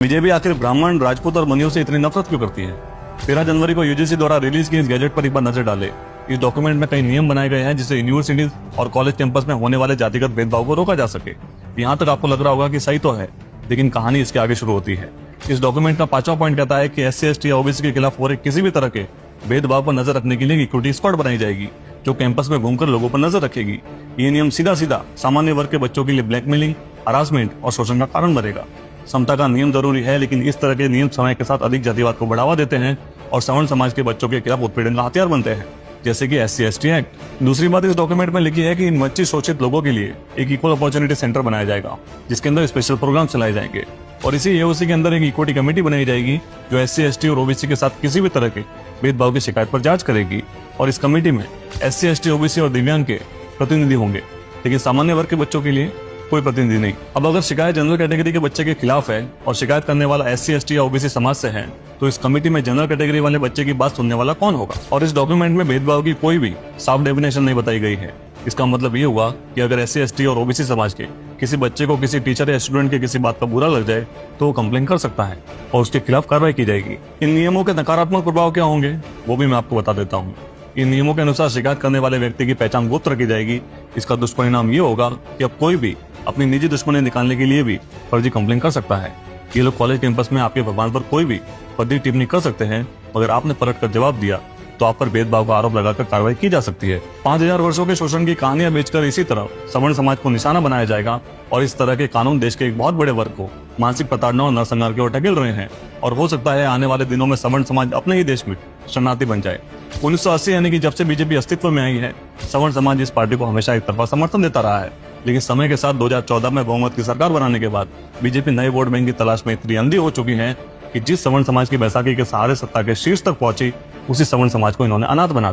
BJP आखिर ब्राह्मण, राजपूत और मनियों से इतनी नफरत क्यों करती है? 13 जनवरी को यूजीसी द्वारा रिलीज किए इस गैजेट पर एक बार नजर डाले। इस डॉक्यूमेंट में कई नियम बनाए गए हैं जिससे यूनिवर्सिटीज और कॉलेज कैंपस में होने वाले जातिगत भेदभाव को रोका जा सके। यहाँ तक आपको लग रहा होगा कि सही तो है, लेकिन कहानी इसके आगे शुरू होती है। इस डॉक्यूमेंट का 5वां पॉइंट कहता है कि SC, ST या OBC के खिलाफ हो रहे किसी भी तरह के भेदभाव पर नजर रखने के लिए इक्विटी स्क्वाड बनाई जाएगी, जो कैंपस में घूमकर लोगों पर नजर रखेगी। ये नियम सीधा सीधा सामान्य वर्ग के बच्चों के लिए ब्लैकमेलिंग, हरासमेंट और शोषण का कारण बनेगा। समता का नियम जरूरी है, लेकिन इस तरह के नियम समय के साथ अधिक जातिवाद को बढ़ावा देते हैं और सवर्ण समाज के बच्चों के खिलाफ उत्पीड़न का हथियार बनते हैं, जैसे कि SC, ST एक्ट। दूसरी बात इस डॉक्यूमेंट में लिखी है कि इन वंचित शोषित लोगों के लिए एक इक्वल अपॉर्चुनिटी सेंटर बनाया जाएगा, जिसके अंदर स्पेशल प्रोग्राम चलाए जाएंगे और इसी AOC के अंदर एक इक्विटी कमेटी बनाई जाएगी जो SC, ST और OBC के साथ किसी भी तरह के भेदभाव की शिकायत पर जांच करेगी। और इस कमेटी में SC, ST, OBC और दिव्यांग के प्रतिनिधि होंगे, लेकिन सामान्य वर्ग के बच्चों के लिए कोई प्रतिनिधि नहीं। अब अगर शिकायत जनरल कैटेगरी के बच्चे के खिलाफ है और शिकायत करने वाला SC, ST या OBC समाज से है, तो इस कमेटी में जनरल कैटेगरी वाले बच्चे की बात सुनने वाला कौन होगा? और इस डॉक्यूमेंट में भेदभाव की कोई भी साफ डेफिनेशन नहीं बताई गई है। इसका मतलब ये हुआ कि अगर SC, ST और OBC समाज के किसी बच्चे को किसी टीचर या स्टूडेंट के किसी बात का बुरा लग जाए तो वो कंप्लेन कर सकता है और उसके खिलाफ कार्रवाई की जाएगी। इन नियमों के नकारात्मक प्रभाव क्या होंगे वो भी मैं आपको बता देता हूँ। इन नियमों के अनुसार शिकायत करने वाले व्यक्ति की पहचान गुप्त रखी जाएगी। इसका दुष्परिणाम ये होगा कि अब कोई भी अपनी निजी दुश्मनी निकालने के लिए भी फर्जी कंप्लेन कर सकता है। ये लोग कॉलेज कैंपस में आपके भगवान पर कोई भी फर्जी टिप्पणी कर सकते हैं, मगर आपने पलट कर जवाब दिया तो आप पर भेदभाव का आरोप लगाकर कार्रवाई की जा सकती है। 5000 वर्षों के शोषण की कहानियां बेचकर इसी तरह सवर्ण समाज को निशाना बनाया जाएगा और इस तरह के कानून देश के एक बहुत बड़े वर्ग को मानसिक प्रताड़ना और नरसंहार की ओर ढकेल रहे हैं और हो सकता है आने वाले दिनों में सवर्ण समाज अपने ही देश में शरणार्थी बन जाए। 1980 यानी कि जब से बीजेपी अस्तित्व में आई है, सवर्ण समाज इस पार्टी को हमेशा एक तरफा समर्थन देता रहा है, लेकिन समय के साथ 2014 में बहुमत की सरकार बनाने के बाद बीजेपी नए वोट बैंक की तलाश में इतनी अंधी हो चुकी है कि जिस सवर्ण समाज की बैसाखी के सहारे सत्ता के शीर्ष तक पहुंची, उसी सवर्ण समाज को इन्होंने अनाथ बना दिया।